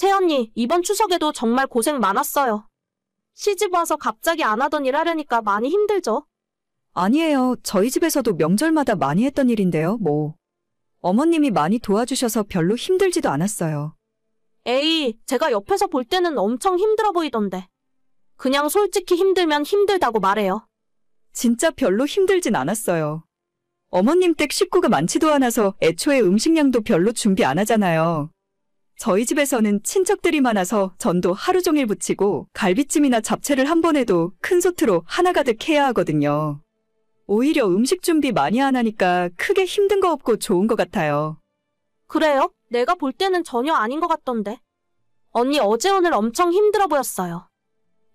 새언니, 이번 추석에도 정말 고생 많았어요. 시집 와서 갑자기 안 하던 일 하려니까 많이 힘들죠? 아니에요. 저희 집에서도 명절마다 많이 했던 일인데요, 뭐. 어머님이 많이 도와주셔서 별로 힘들지도 않았어요. 에이, 제가 옆에서 볼 때는 엄청 힘들어 보이던데. 그냥 솔직히 힘들면 힘들다고 말해요. 진짜 별로 힘들진 않았어요. 어머님 댁 식구가 많지도 않아서 애초에 음식량도 별로 준비 안 하잖아요. 저희 집에서는 친척들이 많아서 전도 하루 종일 부치고 갈비찜이나 잡채를 한 번 해도 큰 솥으로 하나 가득 해야 하거든요. 오히려 음식 준비 많이 안 하니까 크게 힘든 거 없고 좋은 것 같아요. 그래요? 내가 볼 때는 전혀 아닌 것 같던데. 언니 어제 오늘 엄청 힘들어 보였어요.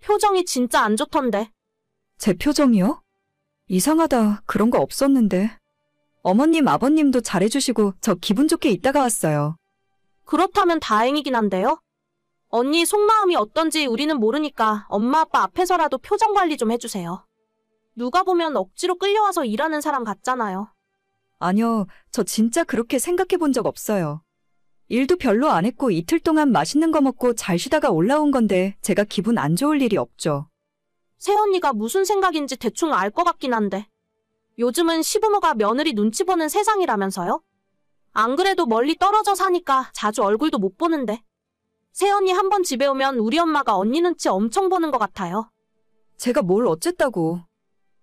표정이 진짜 안 좋던데. 제 표정이요? 이상하다. 그런 거 없었는데. 어머님, 아버님도 잘해주시고 저 기분 좋게 있다가 왔어요. 그렇다면 다행이긴 한데요. 언니 속마음이 어떤지 우리는 모르니까 엄마 아빠 앞에서라도 표정 관리 좀 해주세요. 누가 보면 억지로 끌려와서 일하는 사람 같잖아요. 아니요, 저 진짜 그렇게 생각해 본 적 없어요. 일도 별로 안 했고 이틀 동안 맛있는 거 먹고 잘 쉬다가 올라온 건데 제가 기분 안 좋을 일이 없죠. 새언니가 무슨 생각인지 대충 알 것 같긴 한데. 요즘은 시부모가 며느리 눈치 보는 세상이라면서요? 안 그래도 멀리 떨어져 사니까 자주 얼굴도 못 보는데. 새언니 한 번 집에 오면 우리 엄마가 언니 눈치 엄청 보는 것 같아요. 제가 뭘 어쨌다고.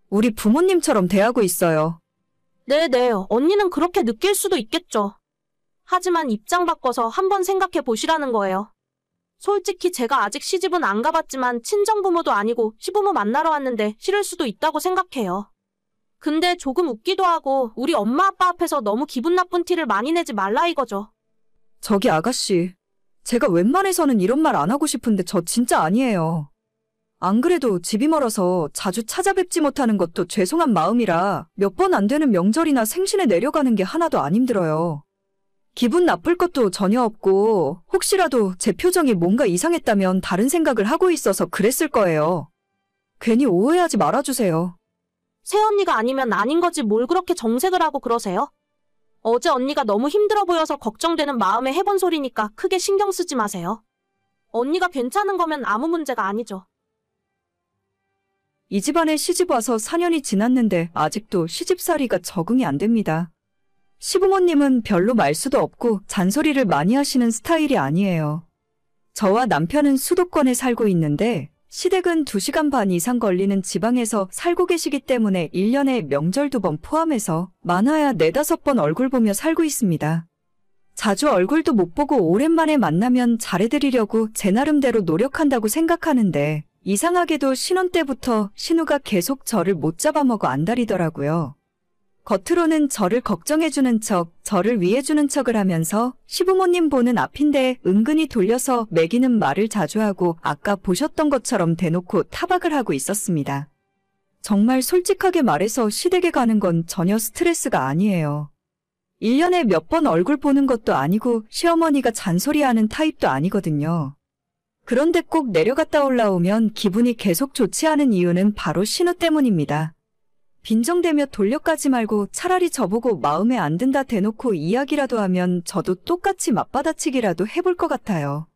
우리 부모님처럼 대하고 있어요. 네네, 언니는 그렇게 느낄 수도 있겠죠. 하지만 입장 바꿔서 한번 생각해 보시라는 거예요. 솔직히 제가 아직 시집은 안 가봤지만 친정부모도 아니고 시부모 만나러 왔는데 싫을 수도 있다고 생각해요. 근데 조금 웃기도 하고 우리 엄마 아빠 앞에서 너무 기분 나쁜 티를 많이 내지 말라 이거죠. 저기 아가씨, 제가 웬만해서는 이런 말 안 하고 싶은데 저 진짜 아니에요. 안 그래도 집이 멀어서 자주 찾아뵙지 못하는 것도 죄송한 마음이라 몇 번 안 되는 명절이나 생신에 내려가는 게 하나도 안 힘들어요. 기분 나쁠 것도 전혀 없고 혹시라도 제 표정이 뭔가 이상했다면 다른 생각을 하고 있어서 그랬을 거예요. 괜히 오해하지 말아주세요. 새언니가 아니면 아닌 거지 뭘 그렇게 정색을 하고 그러세요? 어제 언니가 너무 힘들어 보여서 걱정되는 마음에 해본 소리니까 크게 신경 쓰지 마세요. 언니가 괜찮은 거면 아무 문제가 아니죠. 이 집안에 시집 와서 4년이 지났는데 아직도 시집살이가 적응이 안 됩니다. 시부모님은 별로 말수도 없고 잔소리를 많이 하시는 스타일이 아니에요. 저와 남편은 수도권에 살고 있는데 시댁은 2시간 반 이상 걸리는 지방에서 살고 계시기 때문에 1년에 명절 2번 포함해서 많아야 4-5번 얼굴 보며 살고 있습니다. 자주 얼굴도 못 보고 오랜만에 만나면 잘해드리려고 제 나름대로 노력한다고 생각하는데 이상하게도 신혼 때부터 신우가 계속 저를 못 잡아먹어 안달이더라고요. 겉으로는 저를 걱정해주는 척, 저를 위해주는 척을 하면서 시부모님 보는 앞인데 은근히 돌려서 매기는 말을 자주 하고 아까 보셨던 것처럼 대놓고 타박을 하고 있었습니다. 정말 솔직하게 말해서 시댁에 가는 건 전혀 스트레스가 아니에요. 1년에 몇 번 얼굴 보는 것도 아니고 시어머니가 잔소리하는 타입도 아니거든요. 그런데 꼭 내려갔다 올라오면 기분이 계속 좋지 않은 이유는 바로 신우 때문입니다. 빈정대며 돌려까지 말고 차라리 저보고 마음에 안 든다 대놓고 이야기라도 하면 저도 똑같이 맞받아치기라도 해볼 것 같아요.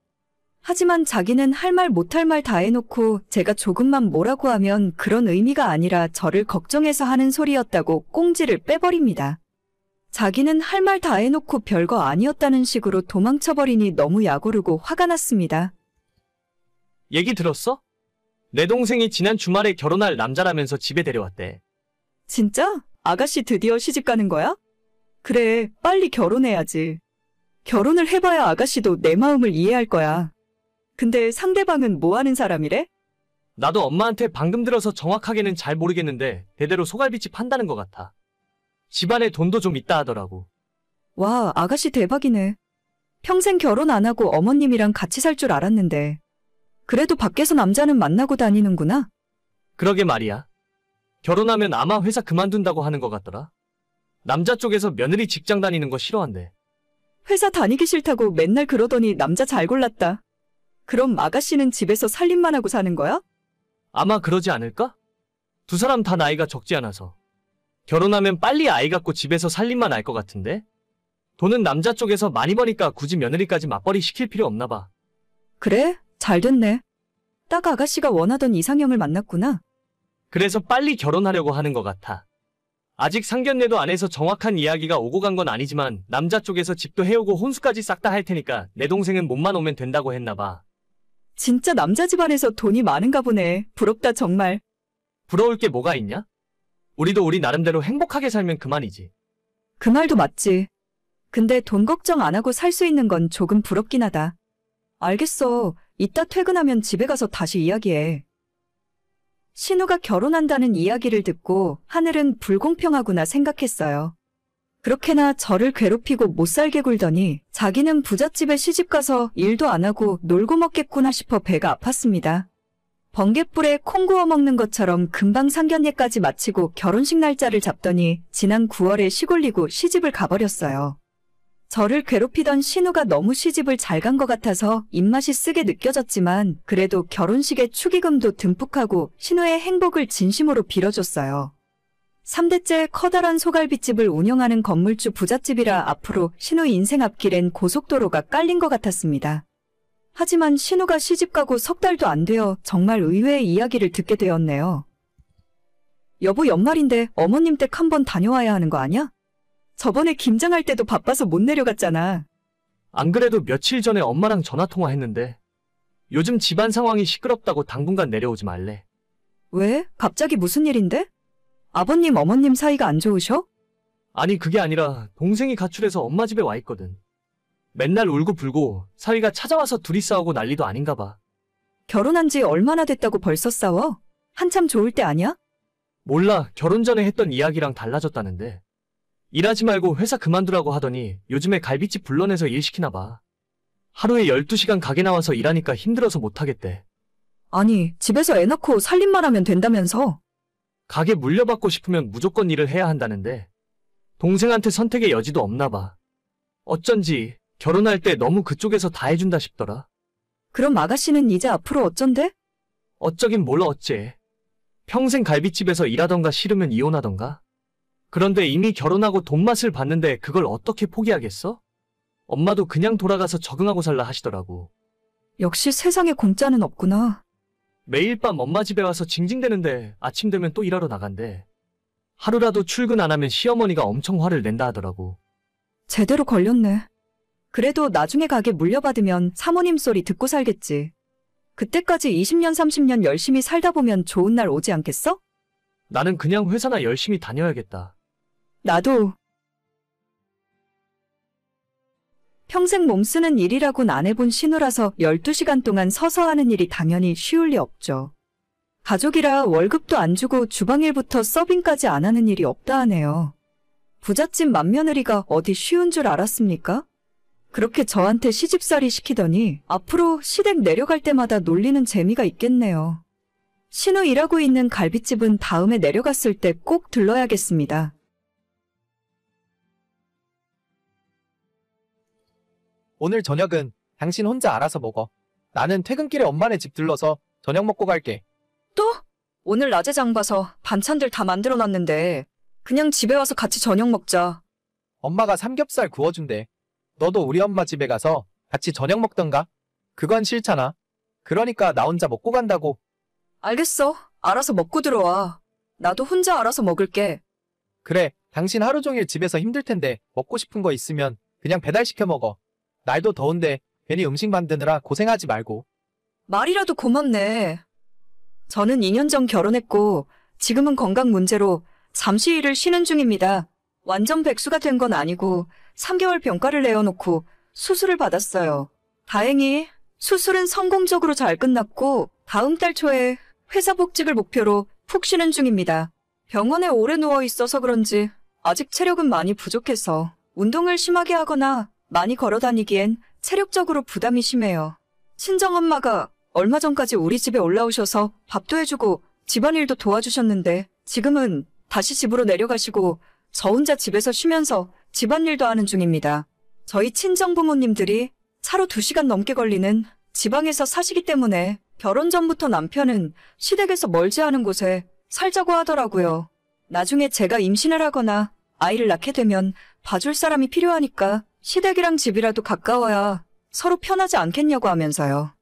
하지만 자기는 할 말 못할 말 다 해놓고 제가 조금만 뭐라고 하면 그런 의미가 아니라 저를 걱정해서 하는 소리였다고 꽁지를 빼버립니다. 자기는 할 말 다 해놓고 별거 아니었다는 식으로 도망쳐버리니 너무 약오르고 화가 났습니다. 얘기 들었어? 내 동생이 지난 주말에 결혼할 남자라면서 집에 데려왔대. 진짜? 아가씨 드디어 시집 가는 거야? 그래, 빨리 결혼해야지. 결혼을 해봐야 아가씨도 내 마음을 이해할 거야. 근데 상대방은 뭐 하는 사람이래? 나도 엄마한테 방금 들어서 정확하게는 잘 모르겠는데 대대로 소갈비집 판다는 것 같아. 집안에 돈도 좀 있다 하더라고. 와, 아가씨 대박이네. 평생 결혼 안 하고 어머님이랑 같이 살 줄 알았는데. 그래도 밖에서 남자는 만나고 다니는구나? 그러게 말이야. 결혼하면 아마 회사 그만둔다고 하는 것 같더라. 남자 쪽에서 며느리 직장 다니는 거 싫어한대. 회사 다니기 싫다고 맨날 그러더니 남자 잘 골랐다. 그럼 아가씨는 집에서 살림만 하고 사는 거야? 아마 그러지 않을까? 두 사람 다 나이가 적지 않아서. 결혼하면 빨리 아이 갖고 집에서 살림만 할 것 같은데? 돈은 남자 쪽에서 많이 버니까 굳이 며느리까지 맞벌이 시킬 필요 없나 봐. 그래? 잘 됐네. 딱 아가씨가 원하던 이상형을 만났구나. 그래서 빨리 결혼하려고 하는 것 같아. 아직 상견례도 안 해서 정확한 이야기가 오고 간 건 아니지만 남자 쪽에서 집도 해오고 혼수까지 싹 다 할 테니까 내 동생은 몸만 오면 된다고 했나 봐. 진짜 남자 집안에서 돈이 많은가 보네. 부럽다 정말. 부러울 게 뭐가 있냐? 우리도 우리 나름대로 행복하게 살면 그만이지. 그 말도 맞지. 근데 돈 걱정 안 하고 살 수 있는 건 조금 부럽긴 하다. 알겠어. 이따 퇴근하면 집에 가서 다시 이야기해. 신우가 결혼한다는 이야기를 듣고 하늘은 불공평하구나 생각했어요. 그렇게나 저를 괴롭히고 못 살게 굴더니 자기는 부잣집에 시집가서 일도 안 하고 놀고 먹겠구나 싶어 배가 아팠습니다. 번갯불에 콩 구워 먹는 것처럼 금방 상견례까지 마치고 결혼식 날짜를 잡더니 지난 9월에 시골리고 시집을 가버렸어요. 저를 괴롭히던 신우가 너무 시집을 잘 간 것 같아서 입맛이 쓰게 느껴졌지만 그래도 결혼식에 축의금도 듬뿍 하고 신우의 행복을 진심으로 빌어줬어요. 3대째 커다란 소갈비집을 운영하는 건물주 부잣집이라 앞으로 신우 인생 앞길엔 고속도로가 깔린 것 같았습니다. 하지만 신우가 시집가고 석 달도 안 되어 정말 의외의 이야기를 듣게 되었네요. 여보 연말인데 어머님 댁 한번 다녀와야 하는 거 아냐? 저번에 김장할 때도 바빠서 못 내려갔잖아. 안 그래도 며칠 전에 엄마랑 전화통화했는데 요즘 집안 상황이 시끄럽다고 당분간 내려오지 말래. 왜? 갑자기 무슨 일인데? 아버님, 어머님 사이가 안 좋으셔? 아니 그게 아니라 동생이 가출해서 엄마 집에 와 있거든. 맨날 울고불고 사위가 찾아와서 둘이 싸우고 난리도 아닌가 봐. 결혼한 지 얼마나 됐다고 벌써 싸워? 한참 좋을 때 아니야? 몰라, 결혼 전에 했던 이야기랑 달라졌다는데. 일하지 말고 회사 그만두라고 하더니 요즘에 갈비집 불러내서 일 시키나 봐. 하루에 12시간 가게 나와서 일하니까 힘들어서 못하겠대. 아니, 집에서 애 낳고 살림만 하면 된다면서. 가게 물려받고 싶으면 무조건 일을 해야 한다는데 동생한테 선택의 여지도 없나 봐. 어쩐지 결혼할 때 너무 그쪽에서 다 해준다 싶더라. 그럼 아가씨는 이제 앞으로 어쩐대? 어쩌긴 몰라 어째. 평생 갈비집에서 일하던가 싫으면 이혼하던가. 그런데 이미 결혼하고 돈맛을 봤는데 그걸 어떻게 포기하겠어? 엄마도 그냥 돌아가서 적응하고 살라 하시더라고. 역시 세상에 공짜는 없구나. 매일 밤 엄마 집에 와서 징징대는데 아침 되면 또 일하러 나간대. 하루라도 출근 안 하면 시어머니가 엄청 화를 낸다 하더라고. 제대로 걸렸네. 그래도 나중에 가게 물려받으면 사모님 소리 듣고 살겠지. 그때까지 20년, 30년 열심히 살다 보면 좋은 날 오지 않겠어? 나는 그냥 회사나 열심히 다녀야겠다. 나도. 평생 몸쓰는 일이라곤 안 해본 신우라서 12시간 동안 서서 하는 일이 당연히 쉬울 리 없죠. 가족이라 월급도 안 주고 주방일부터 서빙까지 안 하는 일이 없다 하네요. 부잣집 맏며느리가 어디 쉬운 줄 알았습니까? 그렇게 저한테 시집살이 시키더니 앞으로 시댁 내려갈 때마다 놀리는 재미가 있겠네요. 신우 일하고 있는 갈비집은 다음에 내려갔을 때 꼭 들러야겠습니다. 오늘 저녁은 당신 혼자 알아서 먹어. 나는 퇴근길에 엄마네 집 들러서 저녁 먹고 갈게. 또? 오늘 낮에 장 봐서 반찬들 다 만들어놨는데 그냥 집에 와서 같이 저녁 먹자. 엄마가 삼겹살 구워준대. 너도 우리 엄마 집에 가서 같이 저녁 먹던가? 그건 싫잖아. 그러니까 나 혼자 먹고 간다고. 알겠어. 알아서 먹고 들어와. 나도 혼자 알아서 먹을게. 그래, 당신 하루 종일 집에서 힘들 텐데 먹고 싶은 거 있으면 그냥 배달시켜 먹어. 날도 더운데 괜히 음식 만드느라 고생하지 말고. 말이라도 고맙네. 저는 2년 전 결혼했고 지금은 건강 문제로 잠시 일을 쉬는 중입니다. 완전 백수가 된 건 아니고 3개월 병가를 내어놓고 수술을 받았어요. 다행히 수술은 성공적으로 잘 끝났고 다음 달 초에 회사 복직을 목표로 푹 쉬는 중입니다. 병원에 오래 누워 있어서 그런지 아직 체력은 많이 부족해서 운동을 심하게 하거나 많이 걸어 다니기엔 체력적으로 부담이 심해요. 친정엄마가 얼마 전까지 우리 집에 올라오셔서 밥도 해주고 집안일도 도와주셨는데 지금은 다시 집으로 내려가시고 저 혼자 집에서 쉬면서 집안일도 하는 중입니다. 저희 친정부모님들이 차로 2시간 넘게 걸리는 지방에서 사시기 때문에 결혼 전부터 남편은 시댁에서 멀지 않은 곳에 살자고 하더라고요. 나중에 제가 임신을 하거나 아이를 낳게 되면 봐줄 사람이 필요하니까 시댁이랑 집이라도 가까워야 서로 편하지 않겠냐고 하면서요.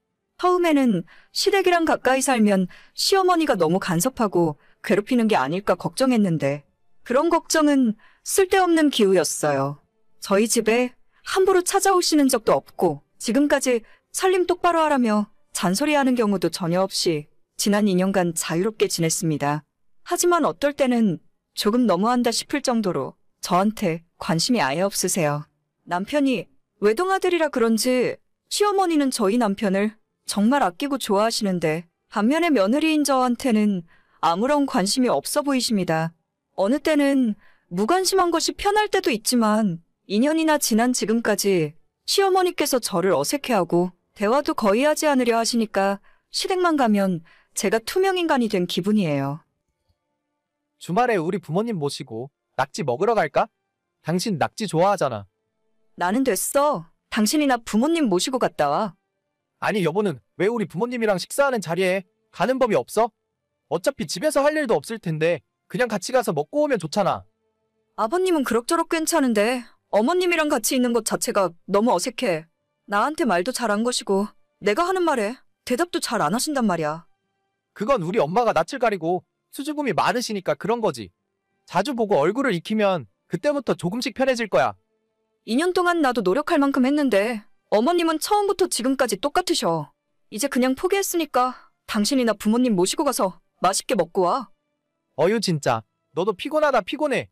처음에는 시댁이랑 가까이 살면 시어머니가 너무 간섭하고 괴롭히는 게 아닐까 걱정했는데 그런 걱정은 쓸데없는 기우였어요. 저희 집에 함부로 찾아오시는 적도 없고 지금까지 살림 똑바로 하라며 잔소리하는 경우도 전혀 없이 지난 2년간 자유롭게 지냈습니다. 하지만 어떨 때는 조금 너무한다 싶을 정도로 저한테 관심이 아예 없으세요. 남편이 외동아들이라 그런지 시어머니는 저희 남편을 정말 아끼고 좋아하시는데 반면에 며느리인 저한테는 아무런 관심이 없어 보이십니다. 어느 때는 무관심한 것이 편할 때도 있지만 2년이나 지난 지금까지 시어머니께서 저를 어색해하고 대화도 거의 하지 않으려 하시니까 시댁만 가면 제가 투명인간이 된 기분이에요. 주말에 우리 부모님 모시고 낙지 먹으러 갈까? 당신 낙지 좋아하잖아. 나는 됐어. 당신이나 부모님 모시고 갔다 와. 아니 여보는 왜 우리 부모님이랑 식사하는 자리에 가는 법이 없어? 어차피 집에서 할 일도 없을 텐데 그냥 같이 가서 먹고 오면 좋잖아. 아버님은 그럭저럭 괜찮은데 어머님이랑 같이 있는 것 자체가 너무 어색해. 나한테 말도 잘 안 거시고 내가 하는 말에 대답도 잘 안 하신단 말이야. 그건 우리 엄마가 낯을 가리고 수줍음이 많으시니까 그런 거지. 자주 보고 얼굴을 익히면 그때부터 조금씩 편해질 거야. 2년 동안 나도 노력할 만큼 했는데 어머님은 처음부터 지금까지 똑같으셔. 이제 그냥 포기했으니까 당신이나 부모님 모시고 가서 맛있게 먹고 와. 어휴 진짜. 너도 피곤하다 피곤해.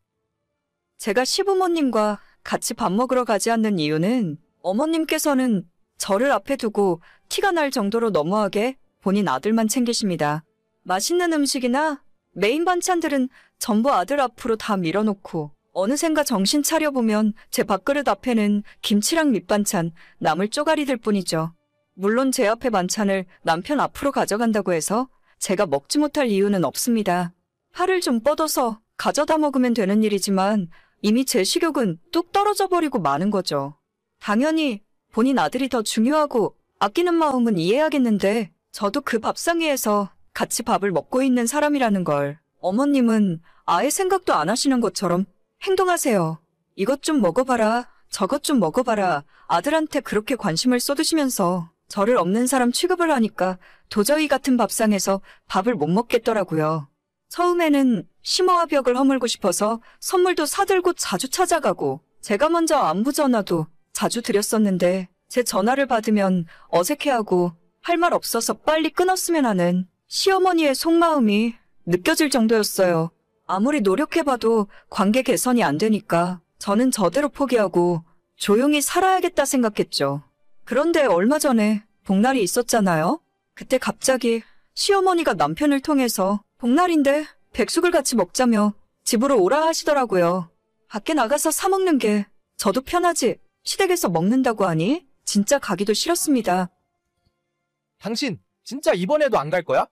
제가 시부모님과 같이 밥 먹으러 가지 않는 이유는 어머님께서는 저를 앞에 두고 티가 날 정도로 너무하게 본인 아들만 챙기십니다. 맛있는 음식이나 메인 반찬들은 전부 아들 앞으로 다 밀어놓고 어느샌가 정신 차려보면 제 밥그릇 앞에는 김치랑 밑반찬, 나물 쪼가리들 뿐이죠. 물론 제 앞에 반찬을 남편 앞으로 가져간다고 해서 제가 먹지 못할 이유는 없습니다. 팔을 좀 뻗어서 가져다 먹으면 되는 일이지만 이미 제 식욕은 뚝 떨어져 버리고 마는 거죠. 당연히 본인 아들이 더 중요하고 아끼는 마음은 이해하겠는데 저도 그 밥상 위에서 같이 밥을 먹고 있는 사람이라는 걸 어머님은 아예 생각도 안 하시는 것처럼 행동하세요. 이것 좀 먹어봐라, 저것 좀 먹어봐라. 아들한테 그렇게 관심을 쏟으시면서 저를 없는 사람 취급을 하니까 도저히 같은 밥상에서 밥을 못 먹겠더라고요. 처음에는 심호와 벽을 허물고 싶어서 선물도 사들고 자주 찾아가고 제가 먼저 안부 전화도 자주 드렸었는데 제 전화를 받으면 어색해하고 할 말 없어서 빨리 끊었으면 하는 시어머니의 속마음이 느껴질 정도였어요. 아무리 노력해봐도 관계 개선이 안 되니까 저는 저대로 포기하고 조용히 살아야겠다 생각했죠. 그런데 얼마 전에 복날이 있었잖아요. 그때 갑자기 시어머니가 남편을 통해서 복날인데 백숙을 같이 먹자며 집으로 오라 하시더라고요. 밖에 나가서 사 먹는 게 저도 편하지 시댁에서 먹는다고 하니 진짜 가기도 싫었습니다. 당신 진짜 이번에도 안 갈 거야?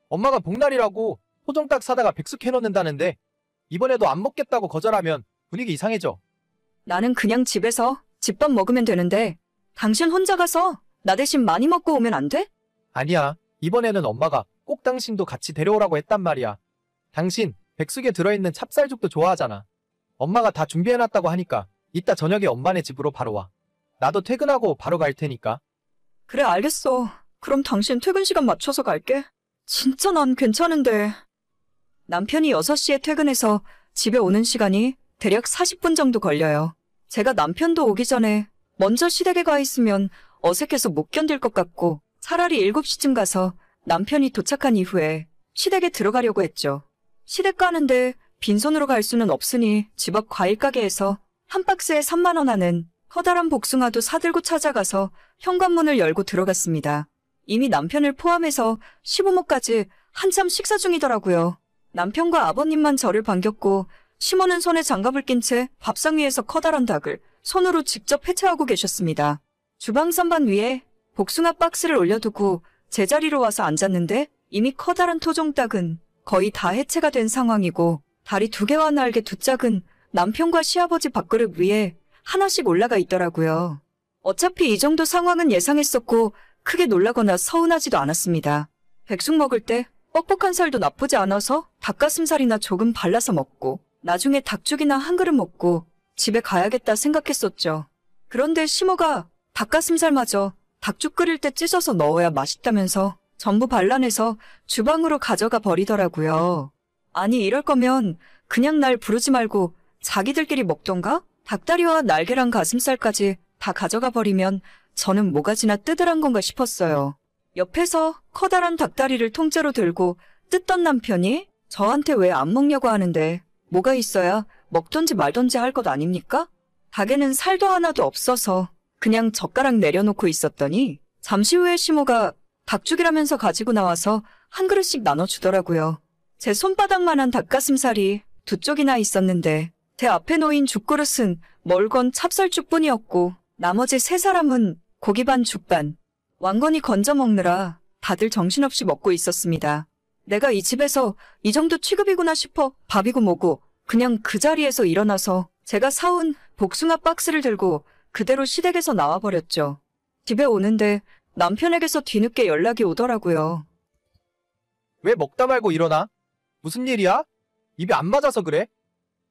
엄마가 복날이라고 소정딱 사다가 백숙 해놓는다는데 이번에도 안 먹겠다고 거절하면 분위기 이상해져. 나는 그냥 집에서 집밥 먹으면 되는데 당신 혼자 가서 나 대신 많이 먹고 오면 안 돼? 아니야. 이번에는 엄마가 꼭 당신도 같이 데려오라고 했단 말이야. 당신 백숙에 들어있는 찹쌀죽도 좋아하잖아. 엄마가 다 준비해놨다고 하니까 이따 저녁에 엄마네 집으로 바로 와. 나도 퇴근하고 바로 갈 테니까. 그래 알겠어. 그럼 당신 퇴근 시간 맞춰서 갈게. 진짜 난 괜찮은데. 남편이 6시에 퇴근해서 집에 오는 시간이 대략 40분 정도 걸려요. 제가 남편도 오기 전에 먼저 시댁에 가 있으면 어색해서 못 견딜 것 같고 차라리 7시쯤 가서 남편이 도착한 이후에 시댁에 들어가려고 했죠. 시댁 가는데 빈손으로 갈 수는 없으니 집 앞 과일 가게에서 한 박스에 3만 원 하는 커다란 복숭아도 사들고 찾아가서 현관문을 열고 들어갔습니다. 이미 남편을 포함해서 시부모까지 한참 식사 중이더라고요. 남편과 아버님만 저를 반겼고 시모는 손에 장갑을 낀 채 밥상 위에서 커다란 닭을 손으로 직접 해체하고 계셨습니다. 주방 선반 위에 복숭아 박스를 올려두고 제자리로 와서 앉았는데 이미 커다란 토종닭은 거의 다 해체가 된 상황이고 다리 2개와 날개 2짝은 남편과 시아버지 밥그릇 위에 하나씩 올라가 있더라고요. 어차피 이 정도 상황은 예상했었고 크게 놀라거나 서운하지도 않았습니다. 백숙 먹을 때 뻑뻑한 살도 나쁘지 않아서 닭가슴살이나 조금 발라서 먹고 나중에 닭죽이나 한 그릇 먹고 집에 가야겠다 생각했었죠. 그런데 시모가 닭가슴살마저 닭죽 끓일 때 찢어서 넣어야 맛있다면서 전부 발라내서 주방으로 가져가 버리더라고요. 아니, 이럴 거면 그냥 날 부르지 말고 자기들끼리 먹던가? 닭다리와 날개랑 가슴살까지 다 가져가 버리면 저는 모가지나 뜯으란 건가 싶었어요. 옆에서 커다란 닭다리를 통째로 들고 뜯던 남편이 저한테 왜 안 먹냐고 하는데 뭐가 있어야 먹던지 말던지 할 것 아닙니까? 닭에는 살도 하나도 없어서 그냥 젓가락 내려놓고 있었더니 잠시 후에 시모가 닭죽이라면서 가지고 나와서 한 그릇씩 나눠주더라고요. 제 손바닥만한 닭가슴살이 두 쪽이나 있었는데 제 앞에 놓인 죽그릇은 멀건 찹쌀죽뿐이었고 나머지 세 사람은 고기 반 죽 반 왕건이 건져 먹느라 다들 정신없이 먹고 있었습니다. 내가 이 집에서 이 정도 취급이구나 싶어 밥이고 뭐고 그냥 그 자리에서 일어나서 제가 사온 복숭아 박스를 들고 그대로 시댁에서 나와버렸죠. 집에 오는데 남편에게서 뒤늦게 연락이 오더라고요. 왜 먹다 말고 일어나? 무슨 일이야? 입이 안 맞아서 그래?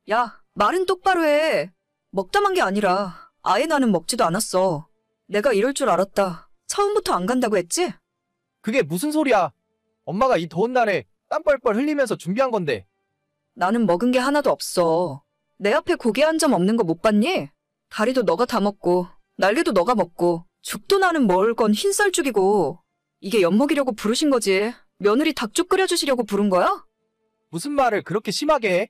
야, 말은 똑바로 해. 먹다만 게 아니라 아예 나는 먹지도 않았어. 내가 이럴 줄 알았다. 처음부터 안 간다고 했지? 그게 무슨 소리야? 엄마가 이 더운 날에 땀 뻘뻘 흘리면서 준비한 건데. 나는 먹은 게 하나도 없어. 내 앞에 고기 한 점 없는 거 못 봤니? 다리도 너가 다 먹고 날개도 너가 먹고 죽도 나는 멀건 흰쌀죽이고 이게 엿먹이려고 부르신 거지. 며느리 닭죽 끓여주시려고 부른 거야? 무슨 말을 그렇게 심하게 해?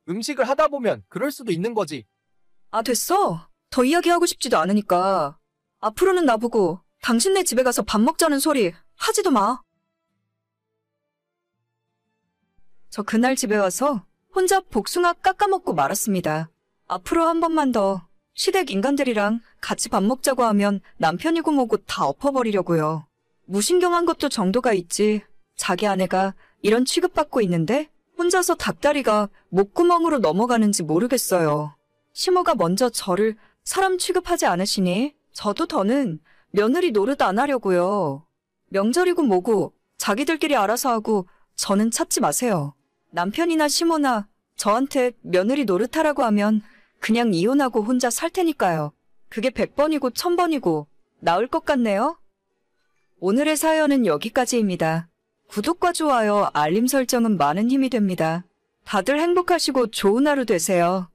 음식을 하다 보면 그럴 수도 있는 거지. 아, 됐어. 더 이야기하고 싶지도 않으니까. 앞으로는 나보고 당신네 집에 가서 밥 먹자는 소리 하지도 마. 저 그날 집에 와서 혼자 복숭아 깎아먹고 말았습니다. 앞으로 한 번만 더 시댁 인간들이랑 같이 밥 먹자고 하면 남편이고 뭐고 다 엎어버리려고요. 무신경한 것도 정도가 있지. 자기 아내가 이런 취급받고 있는데 혼자서 닭다리가 목구멍으로 넘어가는지 모르겠어요. 시모가 먼저 저를 사람 취급하지 않으시니 저도 더는 며느리 노릇 안 하려고요. 명절이고 뭐고 자기들끼리 알아서 하고 저는 찾지 마세요. 남편이나 시모나 저한테 며느리 노릇하라고 하면 그냥 이혼하고 혼자 살 테니까요. 그게 100번이고 1000번이고 나을 것 같네요. 오늘의 사연은 여기까지입니다. 구독과 좋아요, 알림 설정은 많은 힘이 됩니다. 다들 행복하시고 좋은 하루 되세요.